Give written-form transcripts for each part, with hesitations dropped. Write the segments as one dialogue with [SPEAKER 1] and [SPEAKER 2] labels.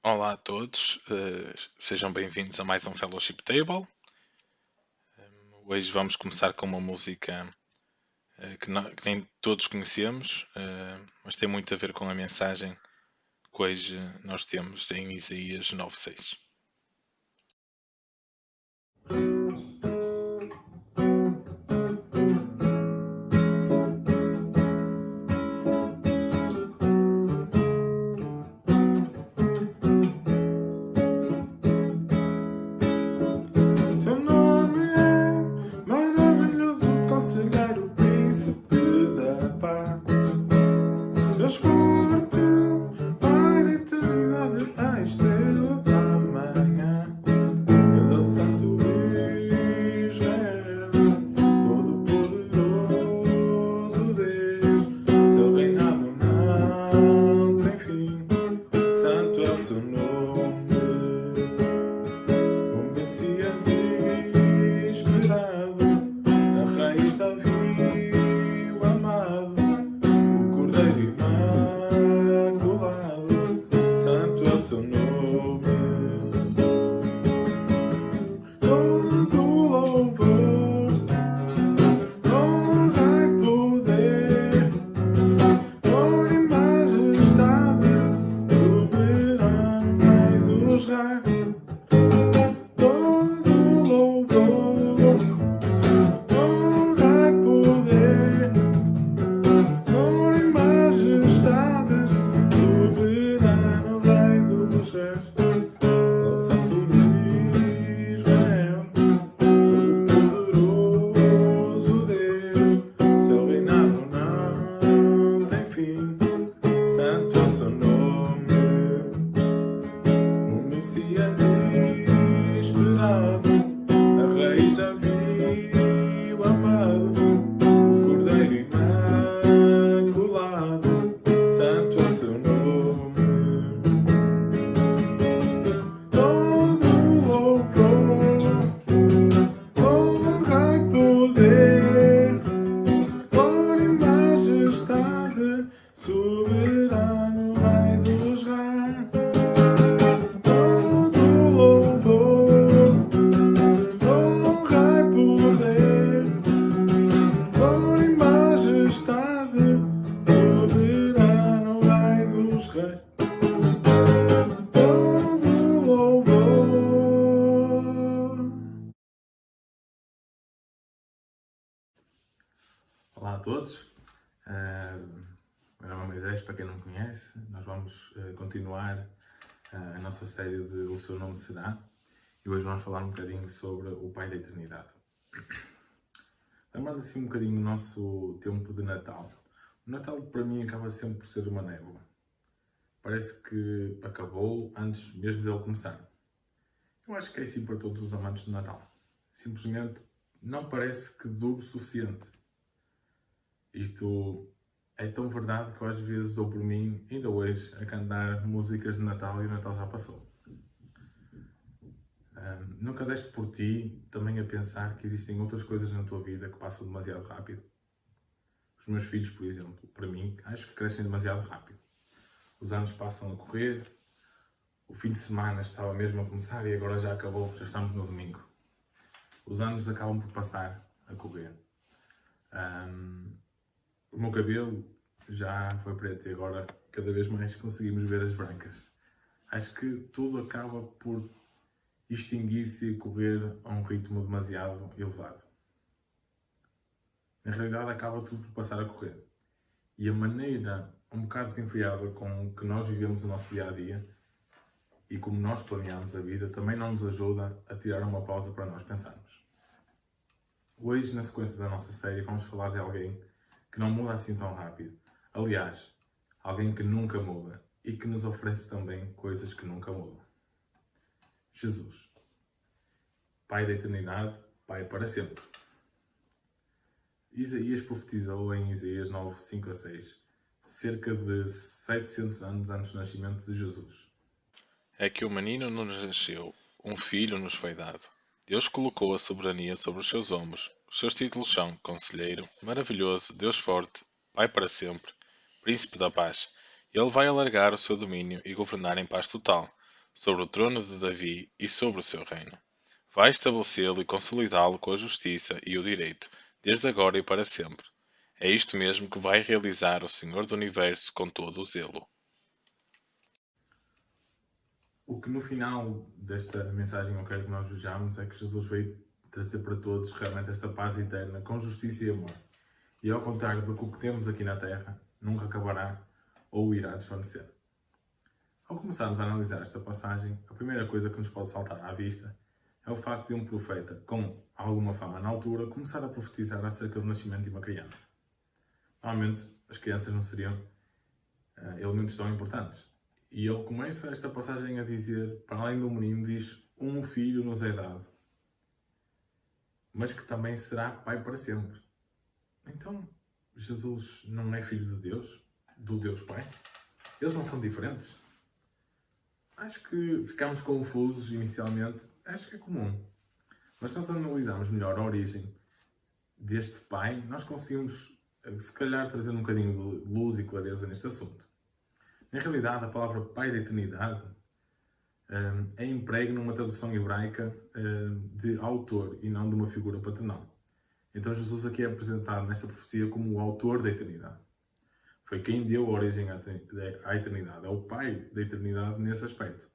[SPEAKER 1] Olá a todos, sejam bem-vindos a mais um Fellowship Table. Hoje vamos começar com uma música que nem todos conhecemos, mas tem muito a ver com a mensagem que hoje nós temos em Isaías 9:6.
[SPEAKER 2] Seu nome é maravilhoso, conselheiro, príncipe da paz. Deus forte, Pai da eternidade, a estrela da manhã. Ele é o Santo de Israel, todo-poderoso Deus. Seu reinado não tem fim, santo é o seu nome. O Messias esperado, a raiz da vida, o amado, o Cordeiro imaculado, santo é o seu nome. Todo louvor, honra e poder, glória e majestade, soberano Rei dos reis. Todo louvor, honra e poder, glória e majestade, soberano Rei dos reis. Ó Santo de Israel, todo-poderoso Deus, seu reinado não tem fim, santo é o seu nome. O Messias esperado, a raiz da vida, o amado, o Cordeiro imaculado, santo é o seu nome. Todo louvor, honra e poder, glória e majestade, soberano Rei dos reis. Todo louvor, honra e poder, glória e majestade, soberano Rei dos reis. Todo louvor. Olá a todos. Meu nome é Moisés, para quem não me conhece. Nós vamos continuar a nossa série de O Seu Nome Será. E hoje vamos falar um bocadinho sobre o Pai da Eternidade. Lembrando assim um bocadinho o nosso tempo de Natal. O Natal para mim acaba sempre por ser uma névoa. Parece que acabou antes mesmo dele começar. Eu acho que é assim para todos os amantes do Natal. Simplesmente não parece que dure o suficiente. Isto é tão verdade que eu às vezes dou por mim, ainda hoje, a cantar músicas de Natal e o Natal já passou. Nunca deste por ti também a pensar que existem outras coisas na tua vida que passam demasiado rápido? Os meus filhos, por exemplo, para mim, acho que crescem demasiado rápido. Os anos passam a correr, o fim de semana estava mesmo a começar e agora já acabou, já estamos no domingo. Os anos acabam por passar a correr. O meu cabelo já foi preto e agora cada vez mais conseguimos ver as brancas. Acho que tudo acaba por extinguir-se e correr a um ritmo demasiado elevado. Na realidade acaba tudo por passar a correr. E a maneira um bocado desenfreada com que nós vivemos o nosso dia-a-dia e como nós planeamos a vida também não nos ajuda a tirar uma pausa para nós pensarmos. Hoje, na sequência da nossa série, vamos falar de alguém que não muda assim tão rápido. Aliás, alguém que nunca muda e que nos oferece também coisas que nunca mudam. Jesus. Pai da eternidade, Pai para sempre. Isaías profetizou em Isaías 9, 5 a 6, cerca de 700 anos antes do nascimento de Jesus.
[SPEAKER 1] É que o menino nos nasceu, um filho nos foi dado. Deus colocou a soberania sobre os seus ombros. Os seus títulos são Conselheiro, Maravilhoso, Deus Forte, Pai para sempre, Príncipe da Paz. Ele vai alargar o seu domínio e governar em paz total. sobre o trono de Davi e sobre o seu reino. Vai estabelecê-lo e consolidá-lo com a justiça e o direito, desde agora e para sempre. É isto mesmo que vai realizar o Senhor do Universo com todo o zelo.
[SPEAKER 2] O que no final desta mensagem eu quero que nós vejamos é que Jesus veio trazer para todos realmente esta paz eterna, com justiça e amor. E ao contrário do que o que temos aqui na Terra, nunca acabará ou irá desvanecer. Ao começarmos a analisar esta passagem, a primeira coisa que nos pode saltar à vista é o facto de um profeta, com alguma fama na altura, começar a profetizar acerca do nascimento de uma criança. Normalmente, as crianças não seriam elementos tão importantes. E ele começa esta passagem a dizer, para além do menino, diz: um filho nos é dado, mas que também será pai para sempre. Então, Jesus não é filho de Deus, do Deus Pai? Eles não são diferentes? Acho que ficámos confusos inicialmente. Acho que é comum. Mas se nós analisarmos melhor a origem deste pai, nós conseguimos, se calhar, trazer um bocadinho de luz e clareza neste assunto. Na realidade, a palavra pai da eternidade é emprego numa tradução hebraica de autor e não de uma figura paternal. Então Jesus aqui é apresentado nesta profecia como o autor da eternidade. Foi quem deu origem à eternidade. É o pai da eternidade nesse aspecto.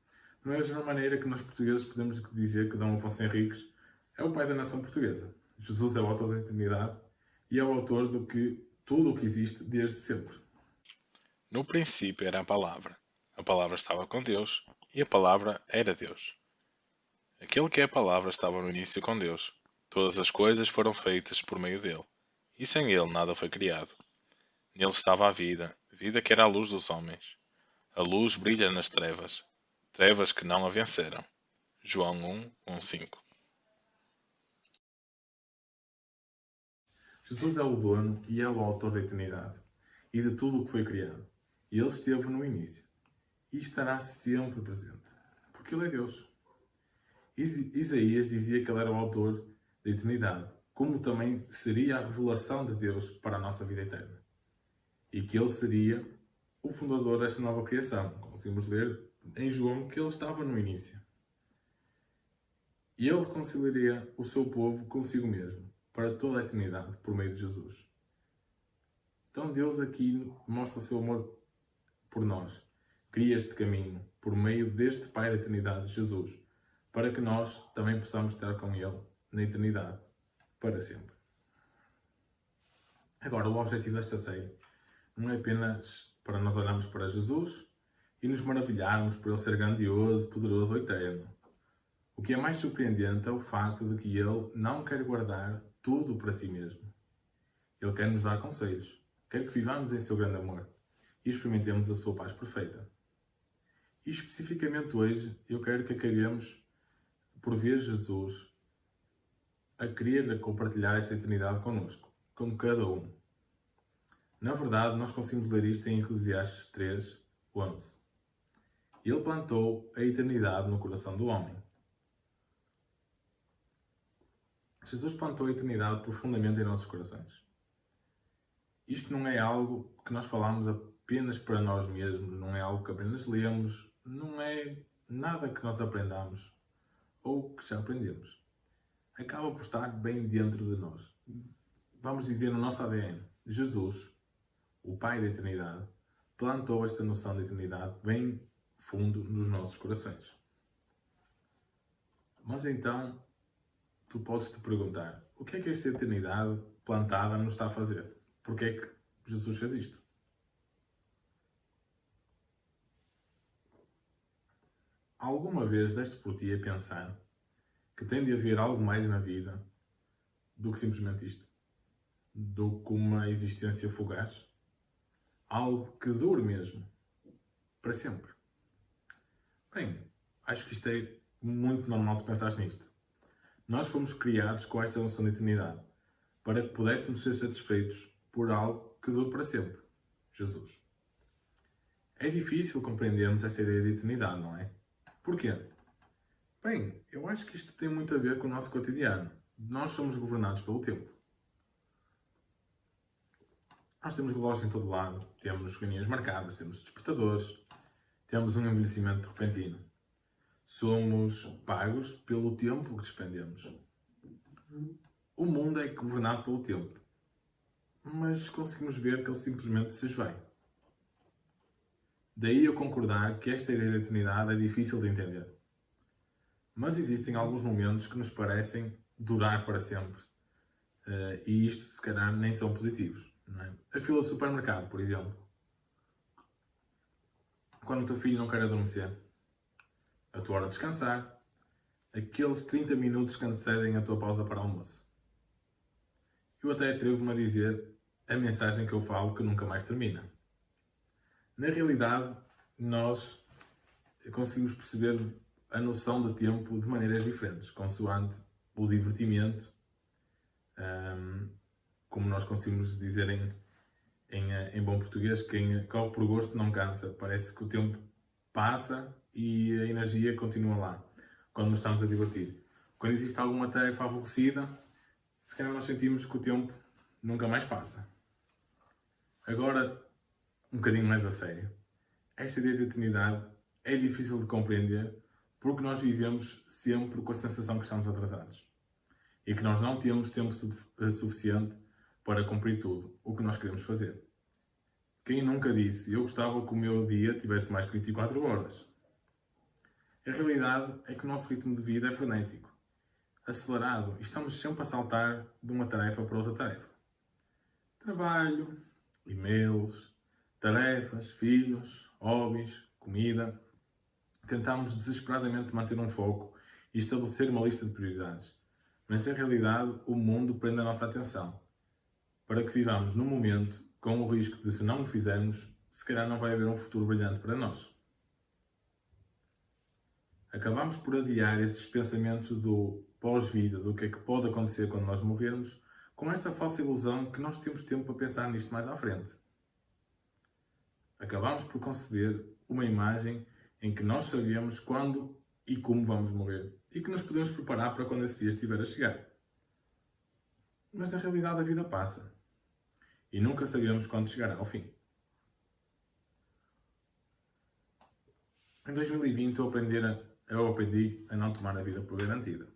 [SPEAKER 2] Da mesma maneira que nós portugueses podemos dizer que Dom Afonso Henriques é o pai da nação portuguesa. Jesus é o autor da eternidade e é o autor de tudo o que existe desde sempre.
[SPEAKER 1] No princípio era a palavra. A palavra estava com Deus e a palavra era Deus. Aquele que é a palavra estava no início com Deus. Todas as coisas foram feitas por meio dele, e sem ele nada foi criado. Nele estava a vida, vida que era a luz dos homens. A luz brilha nas trevas, trevas que não a venceram. João 1:5.
[SPEAKER 2] Jesus é o dono e é o autor da eternidade e de tudo o que foi criado. E ele esteve no início e estará sempre presente, porque ele é Deus. Isaías dizia que ele era o autor da eternidade, como também seria a revelação de Deus para a nossa vida eterna. E que ele seria o fundador desta nova criação. Conseguimos ler em João que ele estava no início. E ele reconciliaria o seu povo consigo mesmo, para toda a eternidade, por meio de Jesus. Então Deus aqui mostra o seu amor por nós. Cria este caminho, por meio deste Pai da eternidade, Jesus, para que nós também possamos estar com Ele na eternidade, para sempre. Agora, o objetivo desta série não é apenas para nós olharmos para Jesus e nos maravilharmos por Ele ser grandioso, poderoso ou eterno. O que é mais surpreendente é o facto de que Ele não quer guardar tudo para si mesmo. Ele quer nos dar conselhos, quer que vivamos em seu grande amor e experimentemos a sua paz perfeita. E especificamente hoje, eu quero que acabemos por ver Jesus a querer compartilhar esta eternidade connosco, com cada um. Na verdade, nós conseguimos ler isto em Eclesiastes 3:11. Ele plantou a eternidade no coração do homem. Jesus plantou a eternidade profundamente em nossos corações. Isto não é algo que nós falamos apenas para nós mesmos, não é algo que apenas lemos, não é nada que nós aprendamos ou que já aprendemos. Acaba por estar bem dentro de nós. Vamos dizer no nosso ADN. Jesus, o Pai da eternidade, plantou esta noção de eternidade bem fundo nos nossos corações. Mas então, tu podes te perguntar, o que é que esta eternidade plantada nos está a fazer? Porquê é que Jesus fez isto? Alguma vez deste por ti a pensar que tem de haver algo mais na vida do que simplesmente isto? Do que uma existência fugaz? Algo que dure mesmo, para sempre. Bem, acho que isto é muito normal de pensar nisto. Nós fomos criados com esta noção de eternidade, para que pudéssemos ser satisfeitos por algo que dure para sempre. Jesus. É difícil compreendermos esta ideia de eternidade, não é? Porquê? Bem, eu acho que isto tem muito a ver com o nosso cotidiano. Nós somos governados pelo tempo. Nós temos relógios em todo lado, temos reuniões marcadas, temos despertadores, temos um envelhecimento repentino. Somos pagos pelo tempo que despendemos. O mundo é governado pelo tempo, mas conseguimos ver que ele simplesmente se esvai. Daí eu concordar que esta ideia da eternidade é difícil de entender. Mas existem alguns momentos que nos parecem durar para sempre. E isto, se calhar, nem são positivos. Não é? A fila do supermercado, por exemplo. Quando o teu filho não quer adormecer. A tua hora de descansar. Aqueles 30 minutos que antecedem a tua pausa para almoço. Eu até atrevo-me a dizer a mensagem que eu falo que nunca mais termina. Na realidade, nós conseguimos perceber a noção do tempo de maneiras diferentes, consoante o divertimento, como nós conseguimos dizer em bom português, quem corre por gosto não cansa. Parece que o tempo passa e a energia continua lá, quando nos estamos a divertir. Quando existe alguma tarefa aborrecida, se calhar nós sentimos que o tempo nunca mais passa. Agora, um bocadinho mais a sério. Esta ideia de eternidade é difícil de compreender porque nós vivemos sempre com a sensação que estamos atrasados e que nós não temos tempo suficiente para cumprir tudo o que nós queremos fazer. Quem nunca disse, eu gostava que o meu dia tivesse mais que 24 horas? A realidade é que o nosso ritmo de vida é frenético, acelerado, e estamos sempre a saltar de uma tarefa para outra tarefa. Trabalho, e-mails, tarefas, filhos, hobbies, comida. Tentamos desesperadamente manter um foco e estabelecer uma lista de prioridades. Mas, na realidade, o mundo prende a nossa atenção para que vivamos no momento com o risco de, se não o fizermos, se calhar não vai haver um futuro brilhante para nós. Acabamos por adiar estes pensamentos do pós-vida, do que é que pode acontecer quando nós morrermos, com esta falsa ilusão que nós temos tempo para pensar nisto mais à frente. Acabamos por conceber uma imagem em que nós sabemos quando e como vamos morrer e que nos podemos preparar para quando esse dia estiver a chegar. Mas na realidade a vida passa e nunca sabemos quando chegará ao fim. Em 2020 eu aprendi a não tomar a vida por garantida.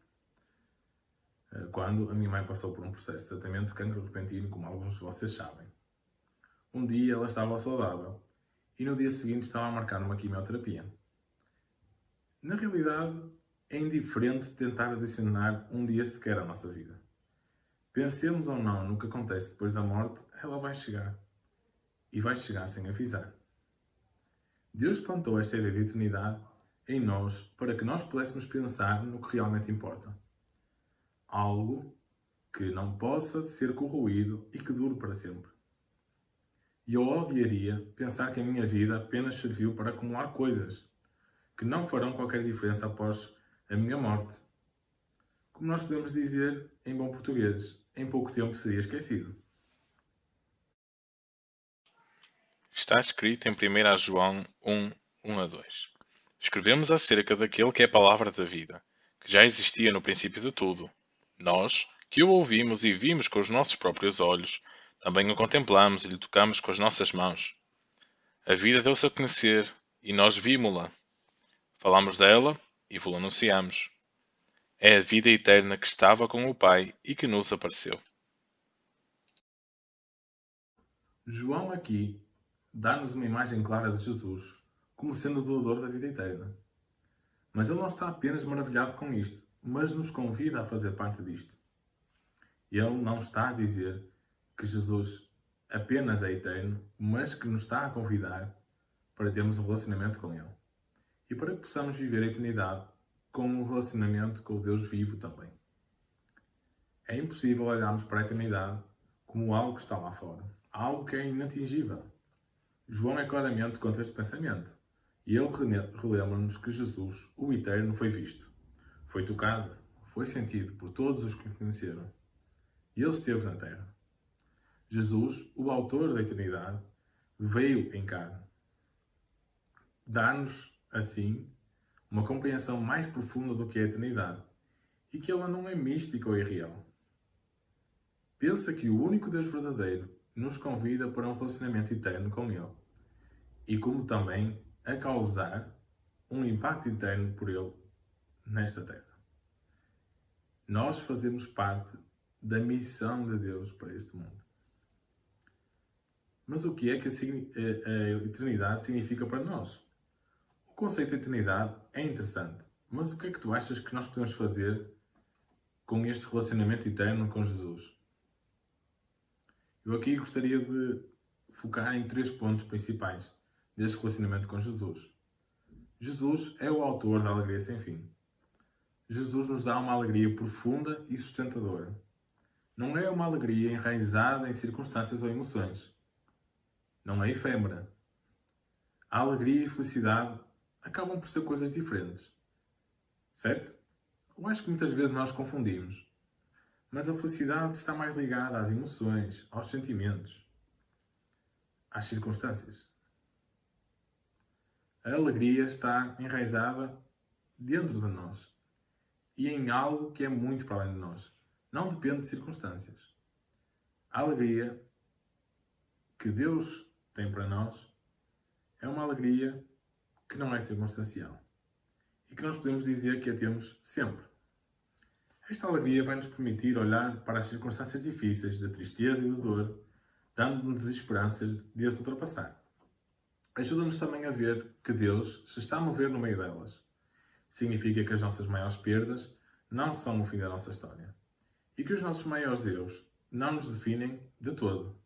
[SPEAKER 2] Quando a minha mãe passou por um processo de tratamento de cancro repentino, como alguns de vocês sabem. Um dia ela estava saudável e no dia seguinte estava a marcar uma quimioterapia. Na realidade, é indiferente tentar adicionar um dia sequer à nossa vida. Pensemos ou não no que acontece depois da morte, ela vai chegar. E vai chegar sem avisar. Deus plantou esta ideia de eternidade em nós para que nós pudéssemos pensar no que realmente importa. Algo que não possa ser corroído e que dure para sempre. E eu odiaria pensar que a minha vida apenas serviu para acumular coisas que não farão qualquer diferença após a minha morte. Como nós podemos dizer em bom português, em pouco tempo seria esquecido.
[SPEAKER 1] Está escrito em 1 João 1, 1 a 2. Escrevemos acerca daquele que é a palavra da vida, que já existia no princípio de tudo. Nós, que o ouvimos e vimos com os nossos próprios olhos, também o contemplamos e lhe tocamos com as nossas mãos. A vida deu-se a conhecer e nós vimos-la. Falamos dela e vos anunciamos. É a vida eterna que estava com o Pai e que nos apareceu.
[SPEAKER 2] João aqui dá-nos uma imagem clara de Jesus como sendo o doador da vida eterna. Mas ele não está apenas maravilhado com isto, mas nos convida a fazer parte disto. Ele não está a dizer que Jesus apenas é eterno, mas que nos está a convidar para termos um relacionamento com Ele. E para que possamos viver a eternidade com um relacionamento com o Deus vivo também. É impossível olharmos para a eternidade como algo que está lá fora, algo que é inatingível. João é claramente contra este pensamento. E ele relembra-nos que Jesus, o Eterno, foi visto, foi tocado, foi sentido por todos os que o conheceram. E ele esteve na Terra. Jesus, o autor da eternidade, veio em carne. Dar-nos, assim, uma compreensão mais profunda do que é a eternidade e que ela não é mística ou irreal. Pensa que o único Deus verdadeiro nos convida para um relacionamento eterno com Ele e como também a causar um impacto eterno por Ele nesta terra. Nós fazemos parte da missão de Deus para este mundo. Mas o que é que a eternidade significa para nós? O conceito de eternidade é interessante, mas o que é que tu achas que nós podemos fazer com este relacionamento eterno com Jesus? Eu aqui gostaria de focar em 3 pontos principais deste relacionamento com Jesus. Jesus é o autor da alegria sem fim. Jesus nos dá uma alegria profunda e sustentadora. Não é uma alegria enraizada em circunstâncias ou emoções. Não é efêmera. A alegria e felicidade acabam por ser coisas diferentes. Certo? Eu acho que muitas vezes nós confundimos. Mas a felicidade está mais ligada às emoções, aos sentimentos, às circunstâncias. A alegria está enraizada dentro de nós e em algo que é muito para além de nós. Não depende de circunstâncias. A alegria que Deus tem para nós é uma alegria que não é circunstancial e que nós podemos dizer que a temos sempre. Esta alegria vai nos permitir olhar para as circunstâncias difíceis, de tristeza e de dor, dando-nos esperanças de as ultrapassar. Ajuda-nos também a ver que Deus se está a mover no meio delas. Significa que as nossas maiores perdas não são o fim da nossa história. E que os nossos maiores erros não nos definem de todo.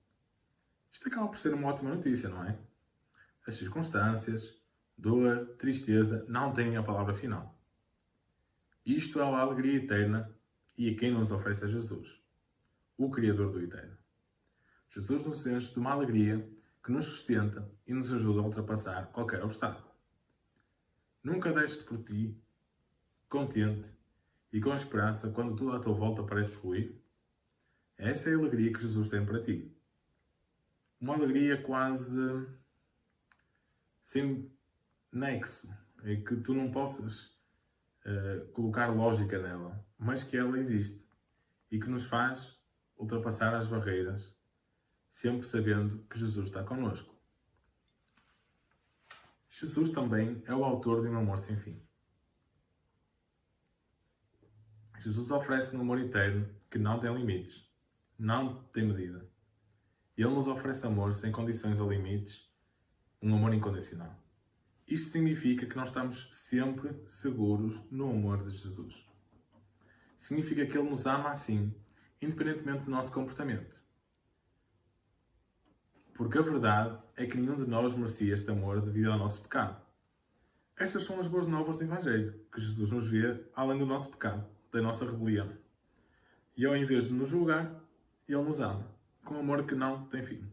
[SPEAKER 2] Isto acaba por ser uma ótima notícia, não é? As circunstâncias, dor, tristeza não têm a palavra final. Isto é a alegria eterna e a quem nos oferece a Jesus, o Criador do Eterno. Jesus nos enche de uma alegria que nos sustenta e nos ajuda a ultrapassar qualquer obstáculo. Nunca deste por ti, contente e com esperança quando tudo à tua volta parece ruir? Essa é a alegria que Jesus tem para ti. Uma alegria quase sem nexo, em que tu não possas colocar lógica nela, mas que ela existe e que nos faz ultrapassar as barreiras, sempre sabendo que Jesus está connosco. Jesus também é o autor de um amor sem fim. Jesus oferece um amor eterno que não tem limites, não tem medida. Ele nos oferece amor sem condições ou limites, um amor incondicional. Isto significa que nós estamos sempre seguros no amor de Jesus. Significa que Ele nos ama assim, independentemente do nosso comportamento. Porque a verdade é que nenhum de nós merecia este amor devido ao nosso pecado. Estas são as boas novas do Evangelho, que Jesus nos vê além do nosso pecado, da nossa rebelião. E ao invés de nos julgar, Ele nos ama, com um amor que não tem fim.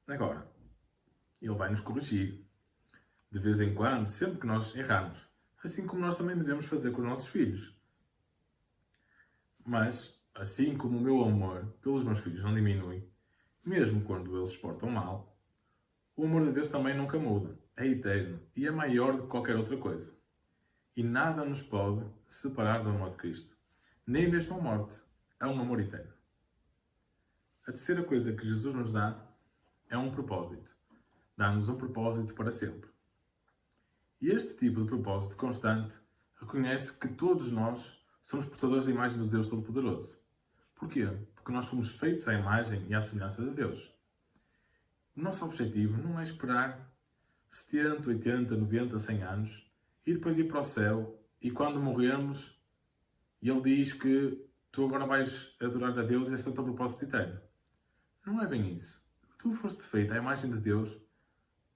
[SPEAKER 2] Agora, Ele vai nos corrigir, de vez em quando, sempre que nós errarmos, assim como nós também devemos fazer com os nossos filhos. Mas, assim como o meu amor pelos meus filhos não diminui, mesmo quando eles se portam mal, o amor de Deus também nunca muda, é eterno e é maior do que qualquer outra coisa. E nada nos pode separar do amor de Cristo, nem mesmo a morte, é um amor eterno. A terceira coisa que Jesus nos dá é um propósito. Dá-nos um propósito para sempre. E este tipo de propósito constante reconhece que todos nós somos portadores da imagem do Deus Todo-Poderoso. Porquê? Porque nós fomos feitos à imagem e à semelhança de Deus. O nosso objetivo não é esperar 70, 80, 90, 100 anos e depois ir para o céu e quando morrermos Ele diz que tu agora vais adorar a Deus e esse é o teu propósito eterno. Não é bem isso. Tu foste feito à imagem de Deus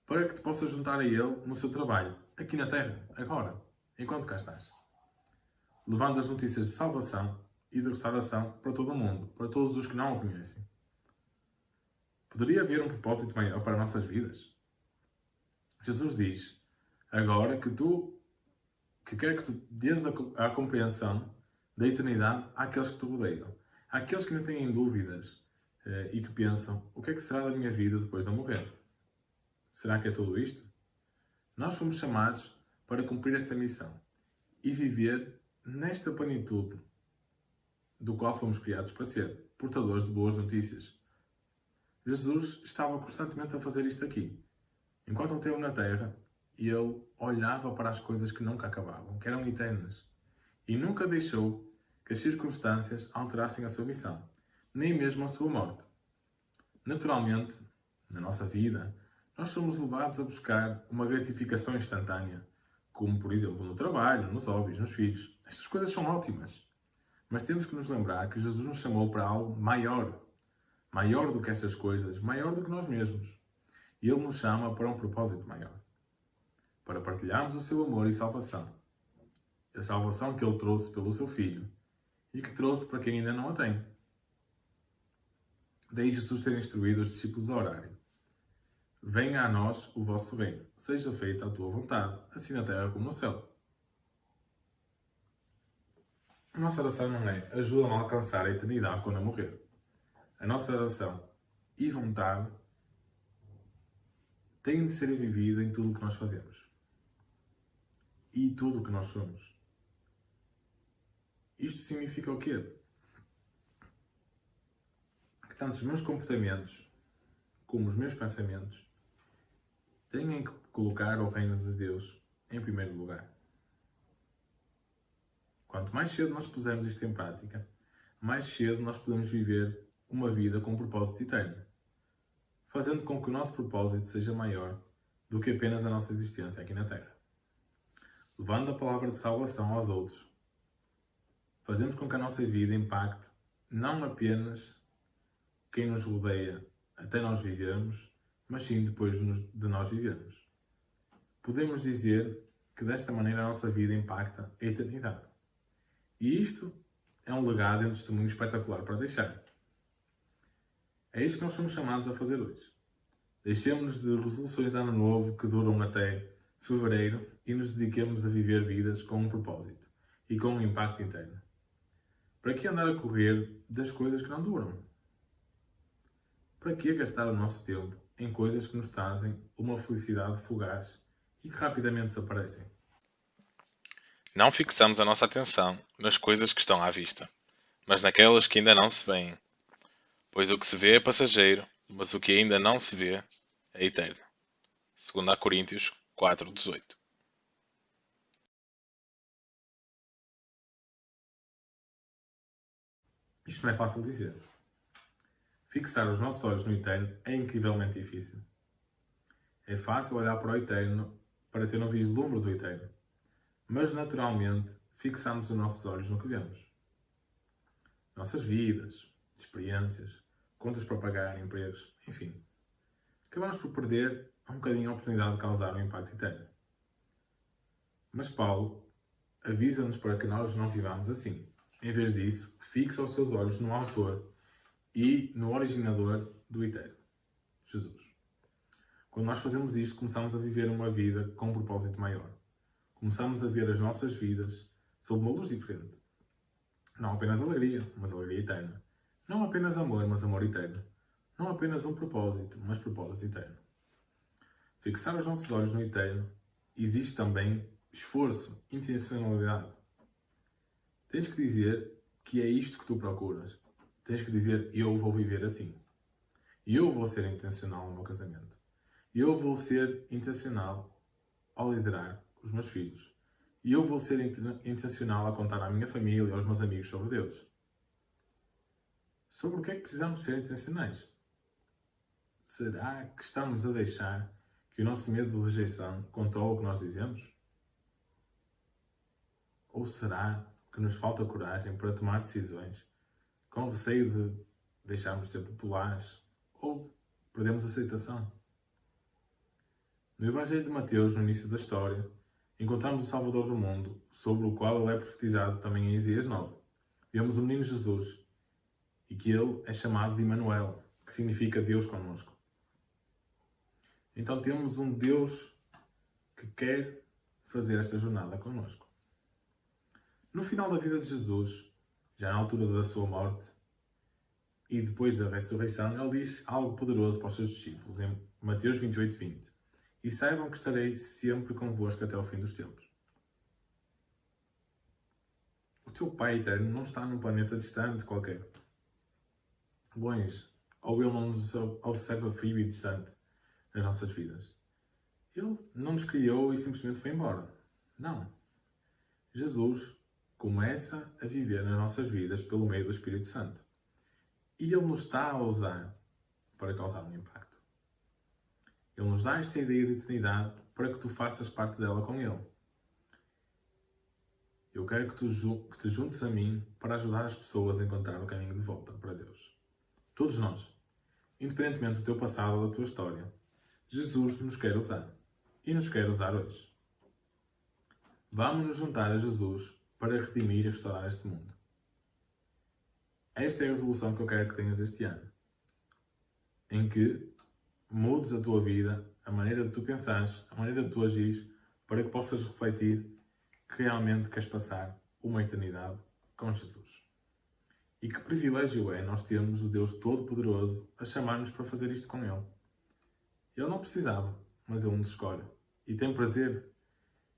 [SPEAKER 2] para que te possas juntar a Ele no seu trabalho, aqui na Terra, agora, enquanto cá estás. Levando as notícias de salvação e de restauração para todo o mundo, para todos os que não o conhecem. Poderia haver um propósito maior para nossas vidas? Jesus diz, agora que quer que tu dês a compreensão da eternidade àqueles que te rodeiam, àqueles que não têm dúvidas e que pensam, o que é que será da minha vida depois de eu morrer? Será que é tudo isto? Nós fomos chamados para cumprir esta missão e viver nesta plenitude do qual fomos criados para ser, portadores de boas notícias. Jesus estava constantemente a fazer isto aqui, enquanto ele esteve na Terra, ele olhava para as coisas que nunca acabavam, que eram eternas, e nunca deixou que as circunstâncias alterassem a sua missão, nem mesmo a sua morte. Naturalmente, na nossa vida, nós somos levados a buscar uma gratificação instantânea, como por exemplo no trabalho, nos hobbies, nos filhos. Estas coisas são ótimas, mas temos que nos lembrar que Jesus nos chamou para algo maior, maior do que essas coisas, maior do que nós mesmos. E Ele nos chama para um propósito maior, para partilharmos o seu amor e salvação. A salvação que Ele trouxe pelo seu Filho e que trouxe para quem ainda não a tem. Daí Jesus ter instruído os discípulos a orarem: venha a nós o vosso reino, seja feita a tua vontade, assim na terra como no céu. A nossa oração não é ajuda-me a alcançar a eternidade quando eu morrer. A nossa oração e vontade tem de ser vivida em tudo o que nós fazemos e tudo o que nós somos. Isto significa o quê? Que tanto os meus comportamentos como os meus pensamentos têm que colocar o reino de Deus em primeiro lugar. Quanto mais cedo nós pusermos isto em prática, mais cedo nós podemos viver uma vida com um propósito eterno, fazendo com que o nosso propósito seja maior do que apenas a nossa existência aqui na Terra. Levando a palavra de salvação aos outros, fazemos com que a nossa vida impacte não apenas quem nos rodeia até nós vivermos, mas sim depois de nós vivermos. Podemos dizer que desta maneira a nossa vida impacta a eternidade. E isto é um legado e um testemunho espetacular para deixar. É isto que nós somos chamados a fazer hoje. Deixemos-nos de resoluções de ano novo que duram até fevereiro e nos dediquemos a viver vidas com um propósito e com um impacto interno. Para que andar a correr das coisas que não duram? Para que gastar o nosso tempo em coisas que nos trazem uma felicidade fugaz e que rapidamente desaparecem?
[SPEAKER 1] Não fixamos a nossa atenção nas coisas que estão à vista, mas naquelas que ainda não se veem. Pois o que se vê é passageiro, mas o que ainda não se vê é eterno. 2 Coríntios 4:18.
[SPEAKER 2] Isto não é fácil de dizer. Fixar os nossos olhos no eterno é incrivelmente difícil. É fácil olhar para o eterno para ter um vislumbre do eterno, mas naturalmente fixamos os nossos olhos no que vemos. Nossas vidas, experiências, contas para pagar, empregos, enfim. Acabamos por perder um bocadinho a oportunidade de causar um impacto eterno. Mas Paulo avisa-nos para que nós não vivamos assim. Em vez disso, fixa os seus olhos no autor e no originador do eterno, Jesus. Quando nós fazemos isto, começamos a viver uma vida com um propósito maior. Começamos a ver as nossas vidas sob uma luz diferente. Não apenas alegria, mas alegria eterna. Não apenas amor, mas amor eterno. Não apenas um propósito, mas propósito eterno. Fixar os nossos olhos no eterno exige também esforço, intencionalidade. Tens que dizer que é isto que tu procuras. Tens que dizer: eu vou viver assim. Eu vou ser intencional no meu casamento. Eu vou ser intencional ao liderar os meus filhos. E eu vou ser intencional a contar à minha família e aos meus amigos sobre Deus. Sobre o que é que precisamos ser intencionais? Será que estamos a deixar que o nosso medo de rejeição controle o que nós dizemos? Ou será que nos falta coragem para tomar decisões com receio de deixarmos de ser populares ou perdemos aceitação? No Evangelho de Mateus, no início da história, encontramos o Salvador do mundo, sobre o qual ele é profetizado também em Isaías 9. Vemos o menino Jesus e que ele é chamado de Emmanuel, que significa Deus connosco. Então temos um Deus que quer fazer esta jornada connosco. No final da vida de Jesus, já na altura da sua morte e depois da ressurreição, ele diz algo poderoso para os seus discípulos, em Mateus 28:20. E saibam que estarei sempre convosco até ao fim dos tempos. O teu Pai eterno não está num planeta distante qualquer, longe, ou ele não nos observa frio e distante nas nossas vidas. Ele não nos criou e simplesmente foi embora. Não. Jesus começa a viver nas nossas vidas pelo meio do Espírito Santo. E Ele nos está a usar para causar um impacto. Ele nos dá esta ideia de eternidade para que tu faças parte dela com Ele. Eu quero que tu te juntes a mim para ajudar as pessoas a encontrar o caminho de volta para Deus. Todos nós, independentemente do teu passado ou da tua história, Jesus nos quer usar. E nos quer usar hoje. Vamos nos juntar a Jesus para redimir e restaurar este mundo. Esta é a resolução que eu quero que tenhas este ano. Em que mudes a tua vida, a maneira de tu pensares, a maneira de tu agires, para que possas refletir que realmente queres passar uma eternidade com Jesus. E que privilégio é nós termos o Deus Todo-Poderoso a chamar-nos para fazer isto com Ele. Ele não precisava, mas Ele nos escolhe. E tem prazer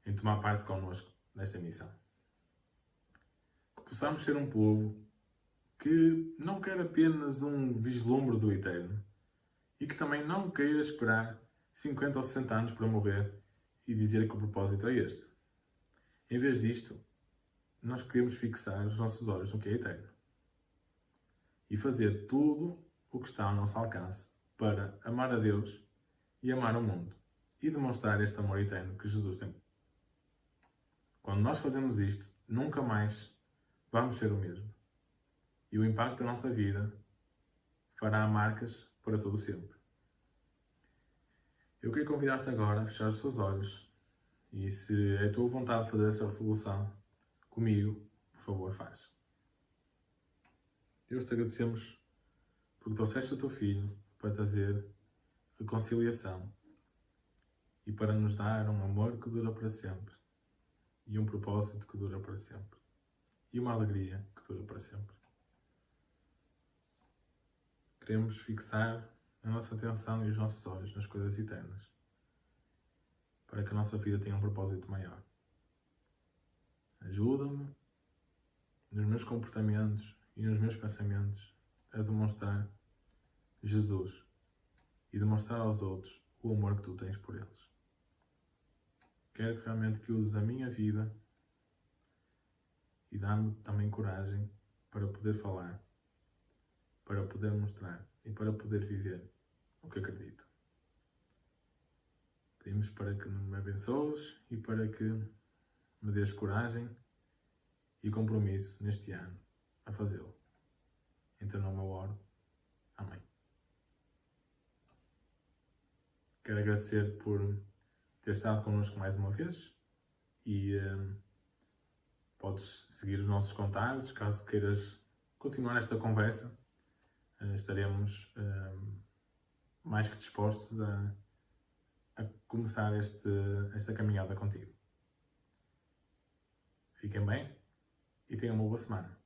[SPEAKER 2] em tomar parte connosco nesta missão. Que possamos ser um povo que não quer apenas um vislumbre do eterno e que também não queira esperar 50 ou 60 anos para morrer e dizer que o propósito é este. Em vez disto, nós queremos fixar os nossos olhos no que é eterno e fazer tudo o que está ao nosso alcance para amar a Deus e amar o mundo e demonstrar este amor eterno que Jesus tem. Quando nós fazemos isto, nunca mais vamos ser o mesmo. E o impacto da nossa vida fará marcas para todo sempre. Eu queria convidar-te agora a fechar os teus olhos e, se é a tua vontade fazer essa resolução comigo, por favor, faz. Deus, te agradecemos porque trouxeste o teu Filho para trazer reconciliação e para nos dar um amor que dura para sempre e um propósito que dura para sempre e uma alegria que dura para sempre. Queremos fixar a nossa atenção e os nossos olhos nas coisas eternas para que a nossa vida tenha um propósito maior. Ajuda-me nos meus comportamentos e nos meus pensamentos a demonstrar Jesus e demonstrar aos outros o amor que tu tens por eles. Quero realmente que uses a minha vida e dá-me também coragem para poder falar, para poder mostrar e para poder viver o que acredito. Pedimos para que me abençoes e para que me dês coragem e compromisso neste ano a fazê-lo. Em teu nome eu oro. Amém. Quero agradecer por ter estado connosco mais uma vez e podes seguir os nossos contactos caso queiras continuar esta conversa. Estaremos mais que dispostos a começar esta caminhada contigo. Fiquem bem e tenham uma boa semana.